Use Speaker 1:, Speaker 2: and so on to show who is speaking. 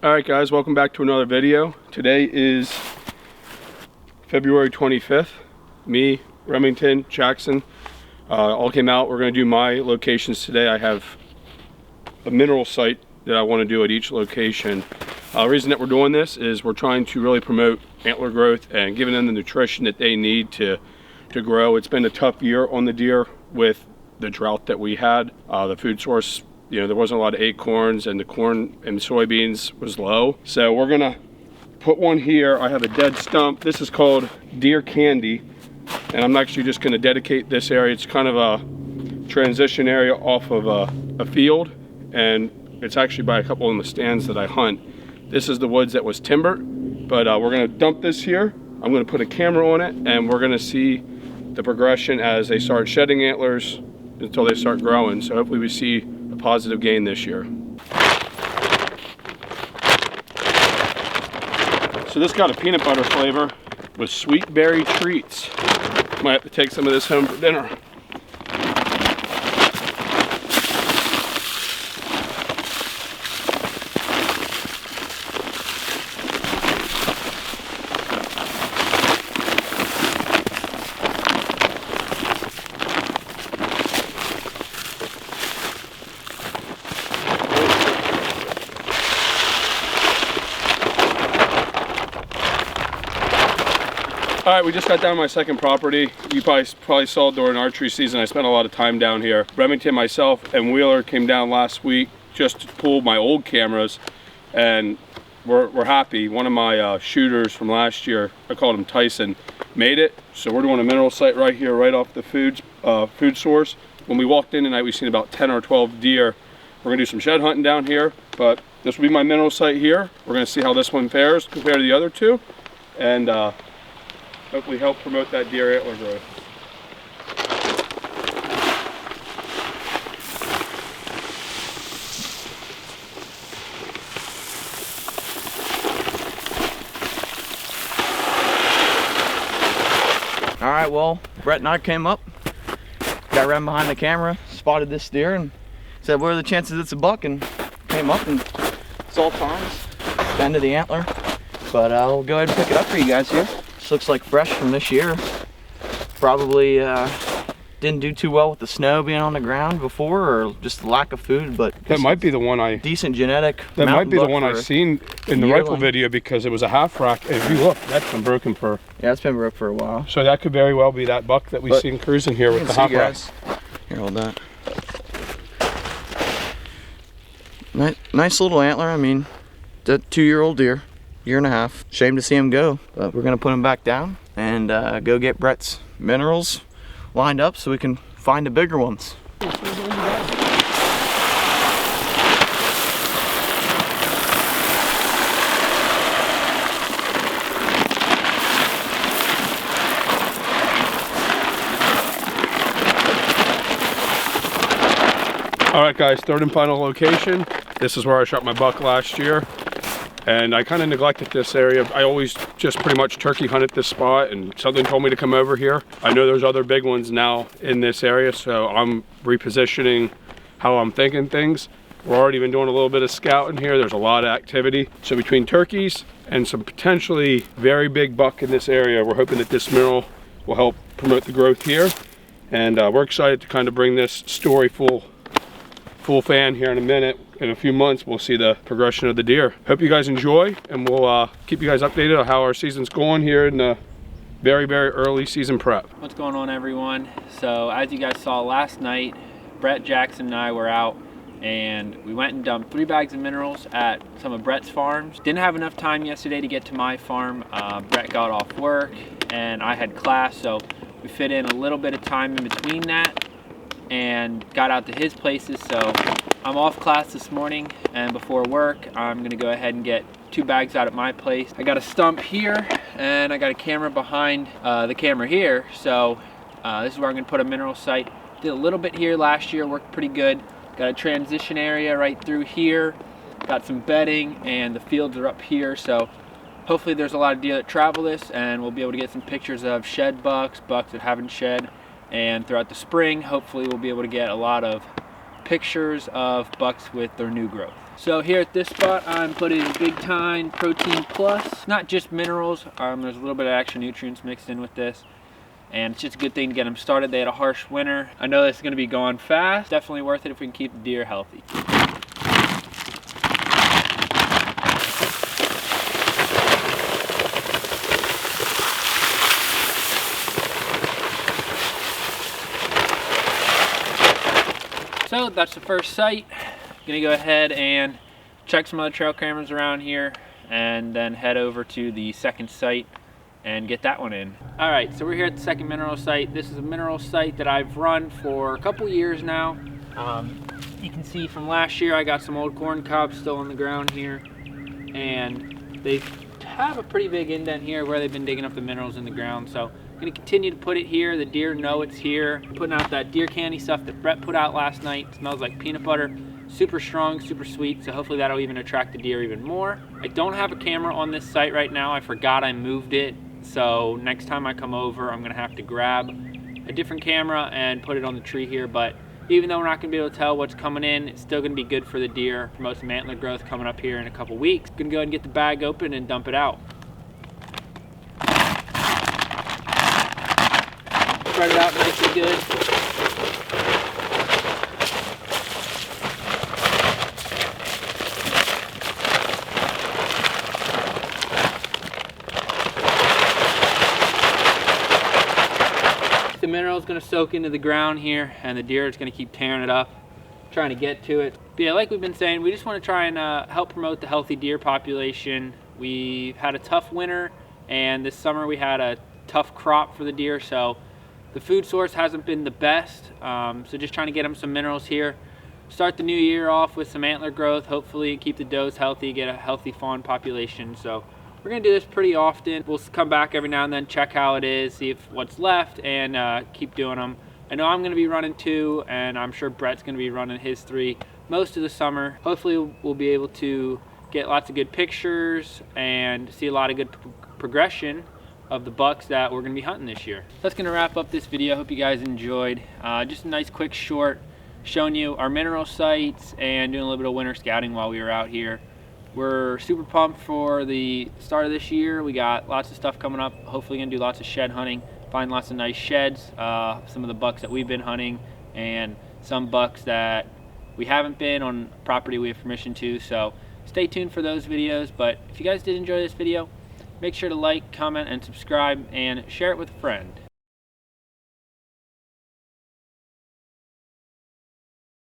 Speaker 1: Alright guys, welcome back to another video. Today is February 25th. Me, Remington, Jackson, all came out. We're going to do my locations today. I have a mineral site that I want to do at each location. The reason that we're doing this is we're trying to really promote antler growth and giving them the nutrition that they need to grow. It's been a tough year on the deer with the drought that we had. The food source, there wasn't a lot of acorns, and the corn and soybeans was low. So we're gonna put one here. I have a dead stump. This is called deer candy, and I'm actually just gonna dedicate this area. It's kind of a transition area off of a field, and it's actually by a couple of the stands that I hunt. This is the woods that was timbered, but we're gonna dump this here. I'm gonna put a camera on it, and we're gonna see the progression as they start shedding antlers until they start growing. So hopefully we see a positive gain this year. So this got a peanut butter flavor with sweet berry treats. Might have to take some of this home for dinner. All right, we just got down to my second property. You probably saw during archery season, I spent a lot of time down here. Remington, myself, and Wheeler came down last week just to pull my old cameras, and we're happy. One of my shooters from last year, I called him Tyson, made it. So we're doing a mineral site right here, right off the food source. When we walked in tonight, we've seen about 10 or 12 deer. We're gonna do some shed hunting down here, but this will be my mineral site here. We're gonna see how this one fares compared to the other two, and hopefully help promote that deer antler growth.
Speaker 2: All right, well, Brett and I came up, got around behind the camera, spotted this deer, and said, what are the chances it's a buck? And came up and saw times, bend to the antler. But I'll go ahead and pick it up for you guys here. Looks like fresh from this year. Probably didn't do too well with the snow being on the ground before, or just the lack of food. But
Speaker 1: that might be the one
Speaker 2: decent genetic.
Speaker 1: That might be the one I seen in the rifle video, because it was a half rack. If you look, that's been broken for.
Speaker 2: Yeah, it's been broke for a while.
Speaker 1: So that could very well be that buck that we've seen cruising here with the half rack.
Speaker 2: Here, hold that. Nice little antler. I mean, that 2-year-old deer. Year and a half. Shame to see him go, but we're gonna put him back down and go get Brett's minerals lined up so we can find the bigger ones.
Speaker 1: All right guys, third and final location. This is where I shot my buck last year. And I kind of neglected this area. I always just pretty much turkey hunted this spot, and something told me to come over here. I know there's other big ones now in this area, so I'm repositioning how I'm thinking things. We're already been doing a little bit of scouting here. There's a lot of activity. So between turkeys and some potentially very big buck in this area, we're hoping that this mineral will help promote the growth here. And we're excited to kind of bring this story full fan here in a minute. In a few months, we'll see the progression of the deer. Hope you guys enjoy, and we'll keep you guys updated on how our season's going here in the very, very early season prep.
Speaker 3: What's going on, everyone? So as you guys saw last night, Brett, Jackson, and I were out, and we went and dumped 3 bags of minerals at some of Brett's farms. Didn't have enough time yesterday to get to my farm. Brett got off work, and I had class, so we fit in a little bit of time in between that and got out to his places. So I'm off class this morning, and before work I'm gonna go ahead and get 2 bags out at my place. I got a stump here, and I got a camera behind the camera here. So this is where I'm gonna put a mineral site. Did a little bit here last year, worked pretty good. Got a transition area right through here. Got some bedding, and the fields are up here. So hopefully there's a lot of deer that travel this, and we'll be able to get some pictures of shed bucks that haven't shed. And throughout the spring, hopefully we'll be able to get a lot of pictures of bucks with their new growth. So here at this spot, I'm putting Big Time Protein Plus, not just minerals. There's a little bit of extra nutrients mixed in with this, and it's just a good thing to get them started. They had a harsh winter. I know this is going to be going fast. Definitely worth it if we can keep the deer healthy. So that's the first site. Gonna go ahead and check some other trail cameras around here and then head over to the second site and get that one in. All right, so we're here at the second mineral site. This is a mineral site that I've run for a couple years now. You can see from last year I got some old corn cobs still on the ground here, and they have a pretty big indent here where they've been digging up the minerals in the ground. So I'm gonna continue to put it here. The deer know it's here. Putting out that deer candy stuff that Brett put out last night. It smells like peanut butter. Super strong, super sweet, so hopefully that'll even attract the deer even more. I don't have a camera on this site right now. I forgot I moved it, so next time I come over I'm gonna have to grab a different camera and put it on the tree here. But even though we're not gonna be able to tell what's coming in, it's still gonna be good for the deer. Promote some antler growth coming up here in a couple weeks. Gonna go ahead and get the bag open and dump it out. Spread it out nice and good. The mineral is going to soak into the ground here, and the deer is going to keep tearing it up, trying to get to it. But yeah, like we've been saying, we just want to try and help promote the healthy deer population. We've had a tough winter, and this summer we had a tough crop for the deer, so the food source hasn't been the best. So just trying to get them some minerals here. Start the new year off with some antler growth, hopefully keep the does healthy, get a healthy fawn population. So we're gonna do this pretty often. We'll come back every now and then, check how it is, see if what's left, and keep doing them. I know I'm gonna be running 2, and I'm sure Brett's gonna be running his 3 most of the summer. Hopefully we'll be able to get lots of good pictures and see a lot of good progression of the bucks that we're gonna be hunting this year. That's gonna wrap up this video. Hope you guys enjoyed. Just a nice quick short showing you our mineral sites and doing a little bit of winter scouting while we were out here. We're super pumped for the start of this year. We got lots of stuff coming up. Hopefully gonna do lots of shed hunting, find lots of nice sheds, some of the bucks that we've been hunting, and some bucks that we haven't been on property we have permission to. So stay tuned for those videos. But if you guys did enjoy this video, make sure to like, comment, and subscribe, and share it with a friend.